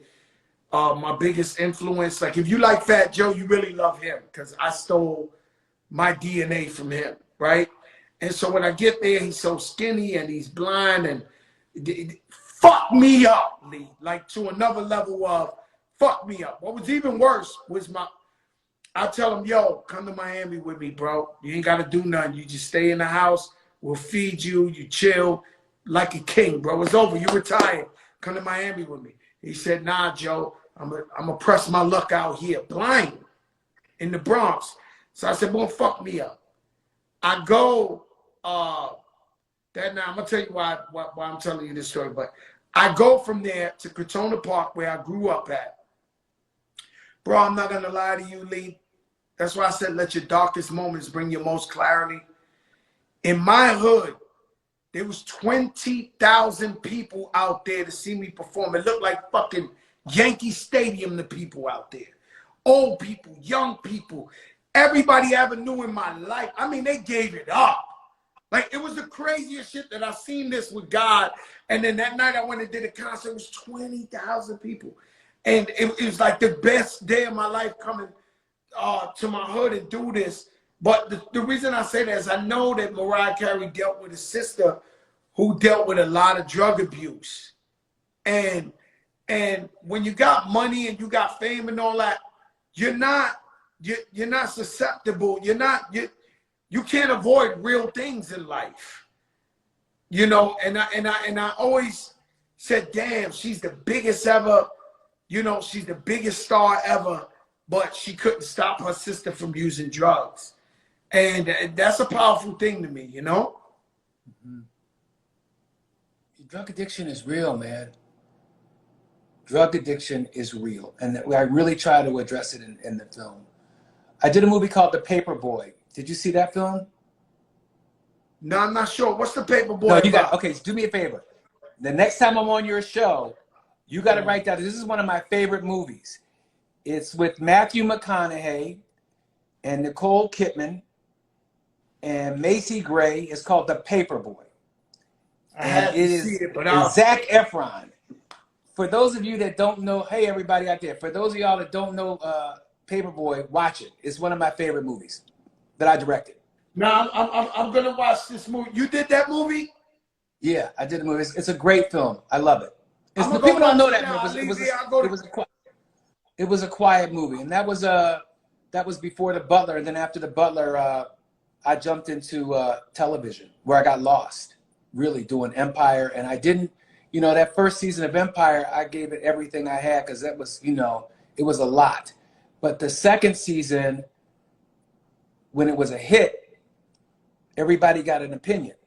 my biggest influence. Like, if you like Fat Joe, you really love him because I stole my DNA from him, right? And so when I get there, he's so skinny and he's blind and it fucked me up, Lee. Like, to another level of fuck me up. What was even worse was I tell him, yo, come to Miami with me, bro. You ain't got to do nothing. You just stay in the house. We'll feed you. You chill like a king, bro. It's over. You retired. Come to Miami with me. He said, nah, Joe, I'm gonna press my luck out here, blind, in the Bronx. So I said, well, fuck me up. I go, that now I'm gonna tell you why I'm telling you this story, but I go from there to Crotona Park where I grew up at. Bro, I'm not gonna lie to you, Lee. That's why I said let your darkest moments bring your most clarity. In my hood, there was 20,000 people out there to see me perform. It looked like fucking Yankee Stadium, the people out there. Old people, young people, everybody I ever knew in my life. I mean, they gave it up. Like, it was the craziest shit that I seen this with God. And then that night I went and did a concert. It was 20,000 people. And it was like the best day of my life coming to my hood and do this. But the reason I say that is I know that Mariah Carey dealt with a sister who dealt with a lot of drug abuse. And when you got money and you got fame and all that, you're not susceptible. You can't avoid real things in life. You know, and I always said, damn, she's the biggest ever, you know, she's the biggest star ever, but she couldn't stop her sister from using drugs. And that's a powerful thing to me, you know? Mm-hmm. Drug addiction is real, man. Drug addiction is real. And I really try to address it in the film. I did a movie called The Paperboy. Did you see that film? No, I'm not sure. What's The Paperboy No, you about? got, okay, so do me a favor. The next time I'm on your show, you got to write down, this is one of my favorite movies. It's with Matthew McConaughey and Nicole Kidman and Macy Gray. It's called The Paperboy. I had to see it, but Zac Efron. For those of you that don't know, hey, everybody out there, for those of y'all that don't know Paperboy, watch it. It's one of my favorite movies that I directed. No, I'm going to watch this movie. You did that movie? Yeah, I did the movie. It's a great film. I love it. People don't know that it was a quiet movie, and that was before The Butler. And then after The Butler, I jumped into television, where I got lost, really doing Empire. And I didn't, you know, that first season of Empire, I gave it everything I had because that was, you know, it was a lot. But the second season, when it was a hit, everybody got an opinion.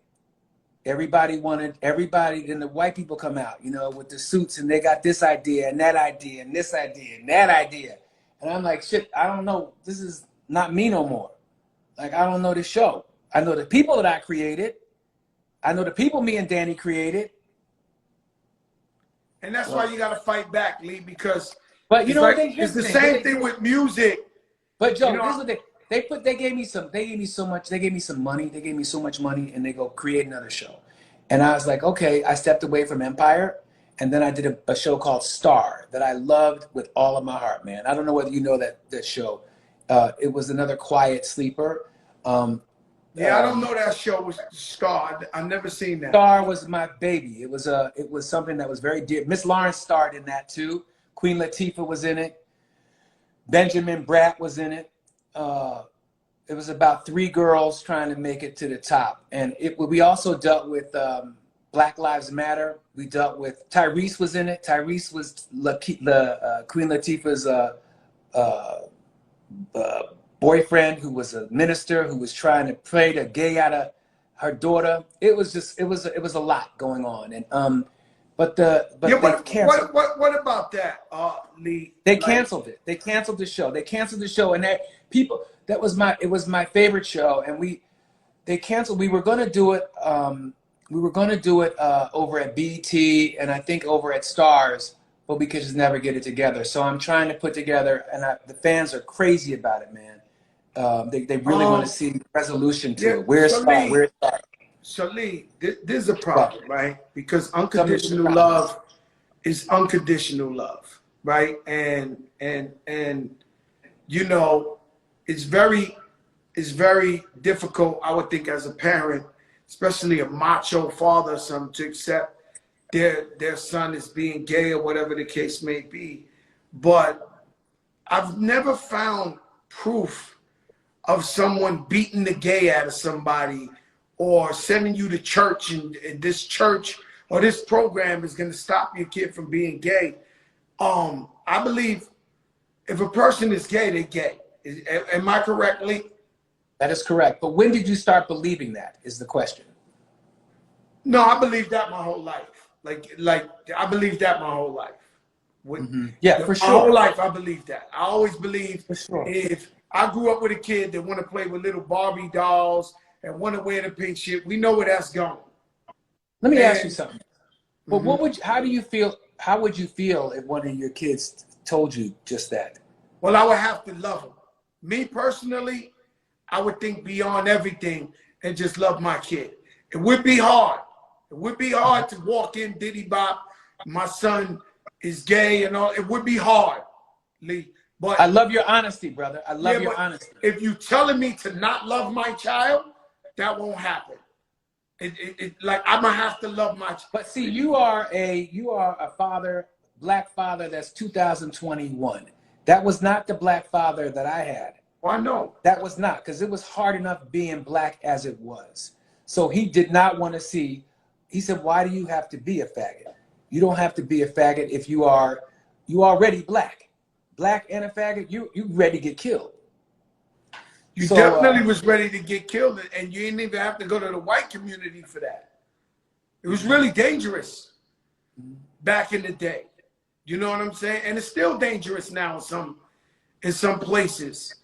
Everybody, then the white people come out, you know, with the suits, and they got this idea and that idea and this idea and that idea. And I'm like, shit, I don't know. This is not me no more. Like, I don't know this show. I know the people that I created. I know the people me and Danny created. And that's why you got to fight back, Lee, because but you know like, what it's the same thing with music. But Joe, you know, this is what they gave me so much money, and they go create another show. And I was like, okay, I stepped away from Empire, and then I did a show called Star that I loved with all of my heart, man. I don't know whether you know that show. It was another quiet sleeper. Yeah, I don't know that show was Star. I've never seen that. Star was my baby. It was something that was very dear. Miss Lawrence starred in that too. Queen Latifah was in it. Benjamin Bratt was in it. It was about 3 girls trying to make it to the top. And we also dealt with Black Lives Matter. We dealt with, Tyrese was in it. Tyrese was Queen Latifah's boyfriend, who was a minister who was trying to pray the gay out of her daughter. It was a lot going on. And what about that, Lee? They canceled it. They canceled the show. And people, it was my favorite show, and they canceled. We were going to do it. Over at BT and I think over at Stars, but we could just never get it together. So I'm trying to put together, and the fans are crazy about it, man. They really want to see resolution to it. Where's Star? So Lee, there's a problem, right? Because Tell me unconditional the problem. love is unconditional love, right? And you know, it's very difficult, I would think, as a parent, especially a macho father or something, to accept their son is being gay or whatever the case may be. But I've never found proof of someone beating the gay out of somebody or sending you to church and this church or this program is going to stop your kid from being gay. I believe if a person is gay, they're gay. Am I correct, Lee? That is correct. But when did you start believing that is the question. No, I believe that my whole life. Like I believe that my whole life. Yeah, for sure. My whole life, I believe that. I always believe sure. If I grew up with a kid that want to play with little Barbie dolls and want to wear the pink shit, we know where that's going. Let me ask you something. But how would you feel if one of your kids told you just that? Well, I would have to love them. Me personally, I would think beyond everything and just love my kid. It would be hard. It would be hard to walk in Diddy Bop. My son is gay and all. It would be hard, Lee. But I love your honesty, brother. I love your honesty. If you're telling me to not love my child, that won't happen. Like I'm gonna have to love my child. But see, you are a father, black father. That's 2021. That was not the black father that I had. Well, I know. That was not, because it was hard enough being black as it was. So he did not want to see. He said, "Why do you have to be a faggot? You don't have to be a faggot if you already black. Black and a faggot, you ready to get killed." You definitely was ready to get killed, and you didn't even have to go to the white community for that. It was really dangerous back in the day. You know what I'm saying? And it's still dangerous now in some places.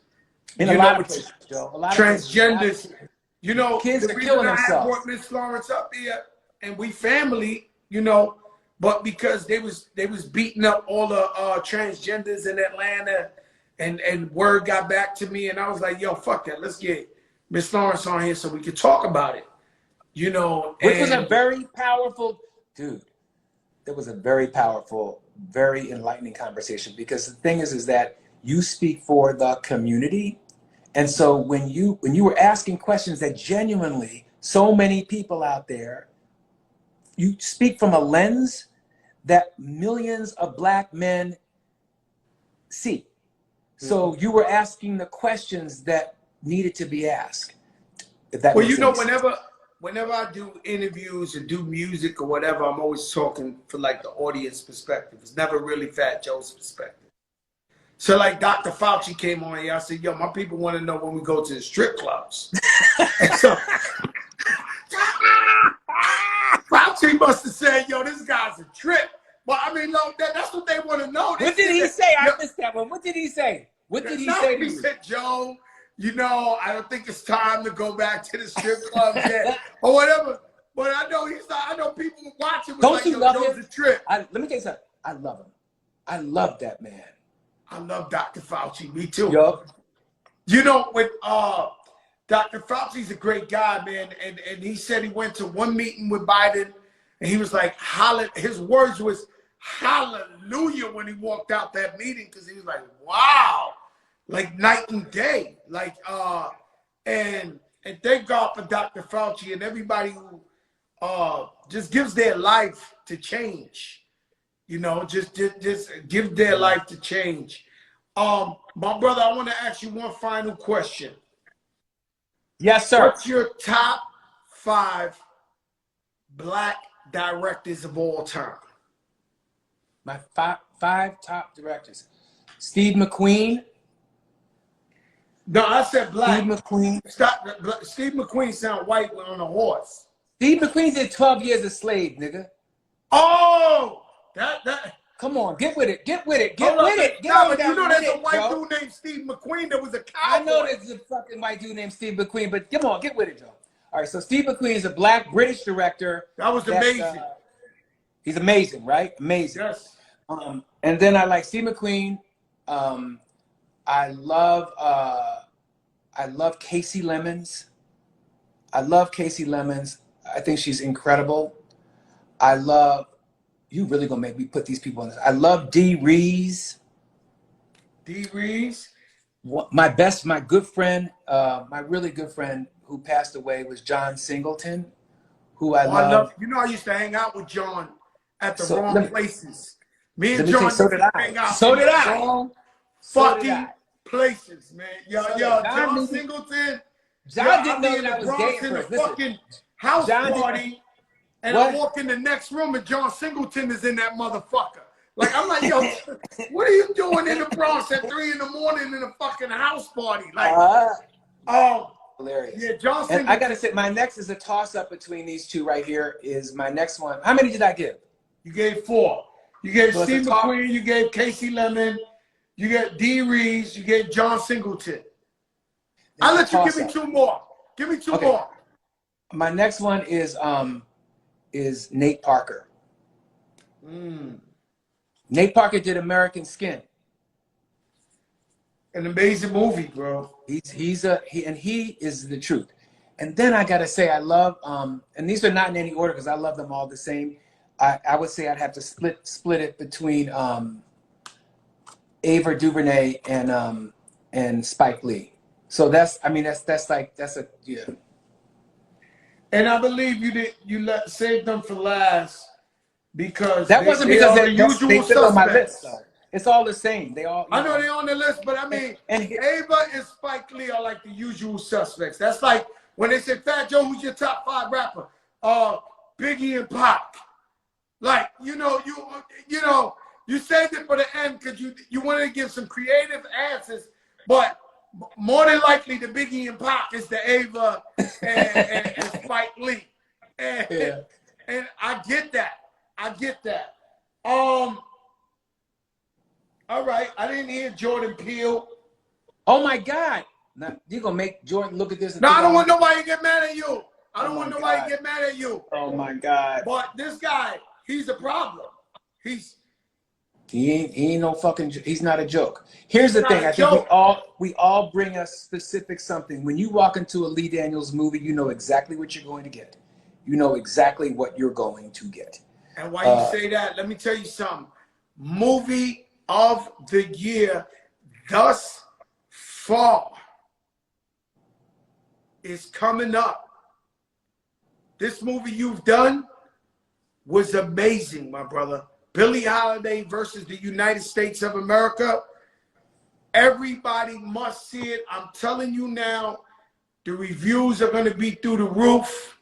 In a lot of places, Joe. A lot transgenders. Of places. You know, kids the are reason killing I themselves. brought Miss Lawrence up here, and we family, you know, but because they was beating up all the transgenders in Atlanta, and word got back to me, and I was like, yo, fuck that. Let's get Miss Lawrence on here so we could talk about it. You know, which was a very powerful, dude. It was a very powerful, very enlightening conversation, because the thing is that you speak for the community. And so when you were asking questions that genuinely so many people out there, you speak from a lens that millions of black men see. So you were asking the questions that needed to be asked. If that well, you know, sense. whenever I do interviews or do music or whatever, I'm always talking for like the audience perspective. It's never really Fat Joe's perspective. So like Dr. Fauci came on here, I said, yo, my people want to know when we go to the strip clubs. And so Fauci must have said, yo, this guy's a trip. But I mean, no, that's what they want to know. What did he say? I missed that one. What did he say? What did he say to you? He said, Joe, you know, I don't think it's time to go back to the strip clubs yet, or whatever. But I know I know people watching. Don't like, you love him? A trip. Let me tell you something. I love him. I love that man. I love Dr. Fauci. Me too. Yup. You know, when Dr. Fauci's a great guy, man, and he said he went to one meeting with Biden, and he was like, his words was hallelujah when he walked out that meeting, because he was like, wow, like night and day, like and thank God for Dr. Fauci and everybody who just gives their life to change. You know, just give their life to change. My brother, I want to ask you one final question. Yes, sir. What's your top 5 black directors of all time? My five top directors. Steve McQueen. No, I said black. Steve McQueen. Steve McQueen sound white on a horse. Steve McQueen did 12 Years a Slave, nigga. Oh, Come on, get with it. Get with it. Get Hold with up, it. Get nah, on but down you know with there's a it, white Joe. dude named Steve McQueen that was a cowboy. I know there's a fucking white dude named Steve McQueen, but come on, get with it, Joe. All right, so Steve McQueen is a black British director. That was amazing. He's amazing, right? Amazing. Yes. And then I like Steve McQueen. I love Casey Lemons. I love Casey Lemons. I think she's incredible. You really gonna make me put these people on this. I love Dee Rees. Dee Rees. My good friend, my really good friend who passed away was John Singleton, who I love. You know, I used to hang out with John at the So, wrong places. Me and let me John tell you, so did I. hang out So in did the I. wrong So did fucking I. places, man. Yo, So John John Singleton. John didn't I know be in that I the was Bronx gay in at the first. Listen, fucking house John party, and What? I walk in the next room and John Singleton is in that motherfucker. Like, I'm like, yo, what are you doing in the Bronx at 3 in the morning in a fucking house party? Like, oh, hilarious. yeah, John And I Singleton. gotta say, my next is a toss-up between these two right here. Is my next one? How many did I give? You gave 4. You gave So it's Steve a top- McQueen, you gave Casey Lemon, you gave Dee Rees, you gave John Singleton. I'll let you give me 2 more. Give me 2 Okay. more. My next one is Nate Parker. Nate Parker did American Skin. An amazing movie, bro. He is the truth. And then I gotta say I love and these are not in any order because I love them all the same. I would say I'd have to split it between Ava DuVernay and Spike Lee. So that's a yeah. And I believe you saved them for last because That wasn't because are they the usual fit on my suspects. list. Though. It's all the same. They all. I know they're on the list, but I mean, And Ava and Spike Lee are like the usual suspects. That's like when they say, Fat Joe, who's your top 5 rapper? Biggie and Pac. Like, you saved it for the end because you wanted to give some creative answers, but more than likely the Biggie and Pac is the Ava and Spike Lee. And I get that. All right, I didn't hear Jordan Peele. Oh my God! Now you're gonna make Jordan look at this. And No, I don't want nobody to get mad at you. I don't Oh want my nobody God. to get mad at you. Oh my God! But this guy, he's a problem. He ain't no fucking. He's not a joke. Here's the Not thing. a I think joke. we all bring a specific something. When you walk into a Lee Daniels movie, you know exactly what you're going to get. You know exactly what you're going to get. And why you say that, let me tell you something. Movie of the year thus far is coming up. This movie you've done was amazing, my brother. Billie Holiday versus the United States of America. Everybody must see it. I'm telling you now, the reviews are going to be through the roof.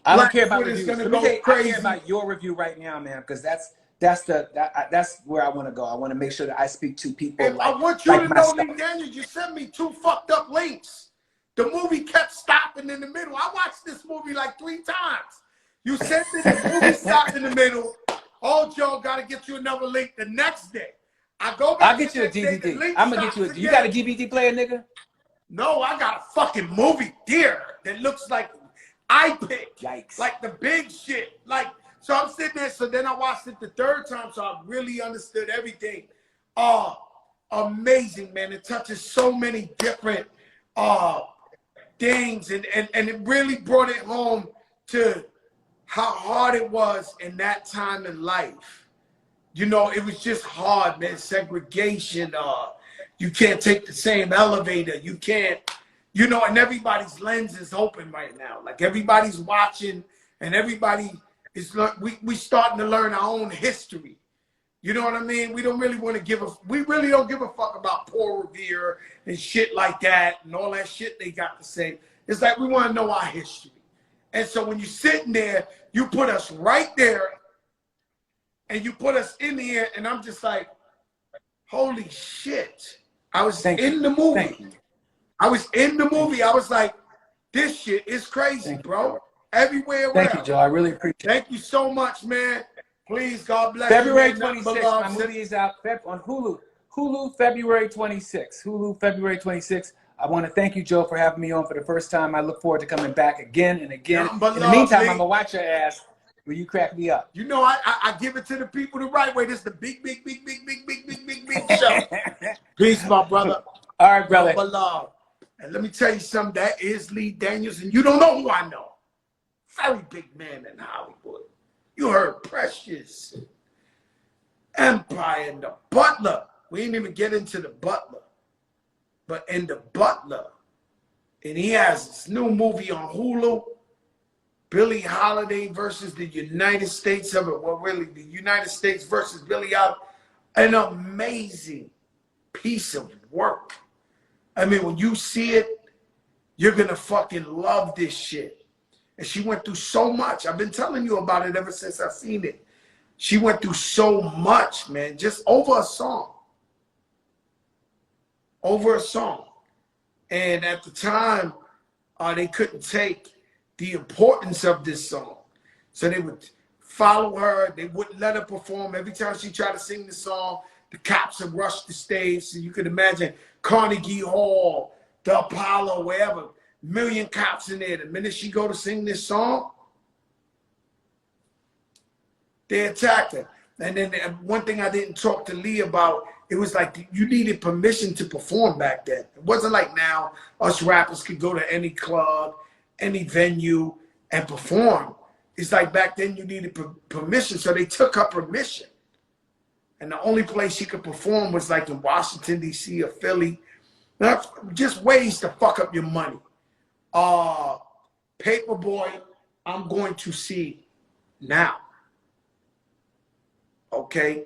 I don't care about Twitter's reviews. gonna Let me go tell you, I crazy. care about your review right now, man, because that's where I want to go. I want to make sure that I speak to people. If I want you to know, Lee Daniels, you sent me 2 fucked up links. The movie kept stopping in the middle. I watched this movie like 3 times. You sent me the movie stopped in the middle. Oh, Joe, gotta get you another link the next day. I go back. I'll get you a the next day, the DVD. link I'm gonna get stops you. You got a again. DVD player, nigga? No, I got a fucking movie theater that looks like iPic. Yikes! Like the big shit. Like, so I'm sitting there. So then I watched it the 3rd time, so I really understood everything. Amazing, man. It touches so many different things, and it really brought it home to how hard it was in that time in life. You know, it was just hard, man. Segregation. You can't take the same elevator. You can't. You know, and everybody's lens is open right now. Like everybody's watching, and everybody is we starting to learn our own history. You know what I mean? We really don't give a fuck about Paul Revere and shit like that and all that shit they got to say. It's like we want to know our history. And so when you're sitting there, you put us right there, and you put us in here, and I'm just like, holy shit! I was in the movie. I was in the movie. I was like, this shit is crazy, bro. Everywhere. Thank you, Joe. I really appreciate it. Thank you so much, man. Please, God bless February you. February 26th, my movie is out on Hulu. Hulu, February 26th. Hulu, February 26th. I want to thank you, Joe, for having me on for the first time. I look forward to coming back again and again. In the meantime, I'm going to watch your ass when you crack me up. You know, I give it to the people the right way. This is the big show. Peace, my brother. All right, brother. But love. And let me tell you something. That is Lee Daniels, and you don't know who I know. Very big man in Hollywood. You heard Precious, Empire, and The Butler. We didn't even get into The Butler. But in The Butler, and he has this new movie on Hulu, Billie Holiday versus the United States of it. Well, really, the United States versus Billie Holiday. An amazing piece of work. I mean, when you see it, you're going to fucking love this shit. And she went through so much. I've been telling you about it ever since I've seen it. She went through so much, man, just over a song. Over a song. And at the time, they couldn't take the importance of this song. So they would follow her. They wouldn't let her perform. Every time she tried to sing the song, the cops would rush the stage. So you could imagine Carnegie Hall, the Apollo, wherever, million cops in there. The minute she go to sing this song, they attacked her. And then one thing I didn't talk to Lee about, it was like you needed permission to perform back then. It wasn't like now us rappers could go to any club, any venue and perform. It's like back then you needed permission, so they took her permission. And the only place she could perform was like in Washington, D.C. or Philly. Now, just ways to fuck up your money. Paperboy, I'm going to see now. Okay?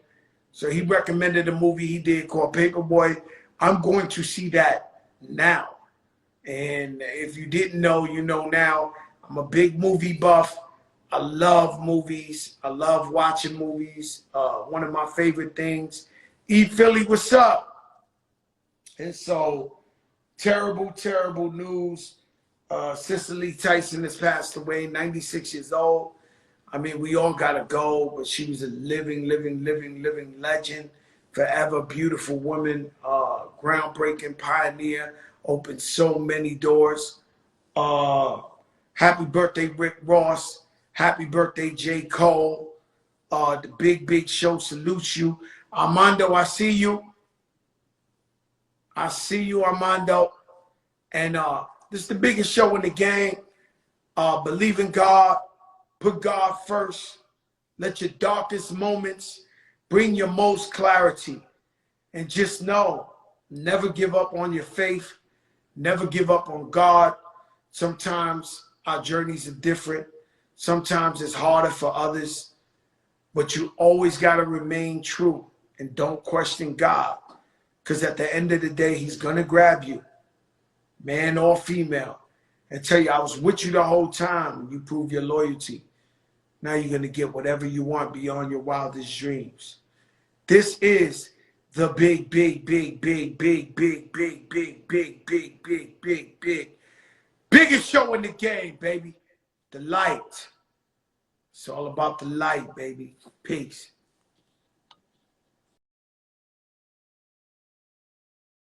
So he recommended a movie he did called Paperboy. I'm going to see that now. And if you didn't know, you know now. I'm a big movie buff. I love movies. I love watching movies. One of my favorite things. Eat Philly, what's up? And so, terrible, terrible news. Cicely Tyson has passed away, 96 years old. I mean, we all got to go, but she was a living legend. Forever beautiful woman, groundbreaking pioneer, opened so many doors. Happy birthday, Rick Ross. Happy birthday, J. Cole. The big show salutes you. Armando, I see you. I see you, Armando. And this is the biggest show in the game. Believe in God. Put God first. Let your darkest moments bring your most clarity. And just know, never give up on your faith. Never give up on God. Sometimes our journeys are different. Sometimes it's harder for others. But you always got to remain true and don't question God. Because at the end of the day, he's going to grab you, man or female, and tell you, I was with you the whole time when you prove your loyalty. Now you're going to get whatever you want beyond your wildest dreams. This is the biggest show in the game, baby. The light. It's all about the light, baby. Peace.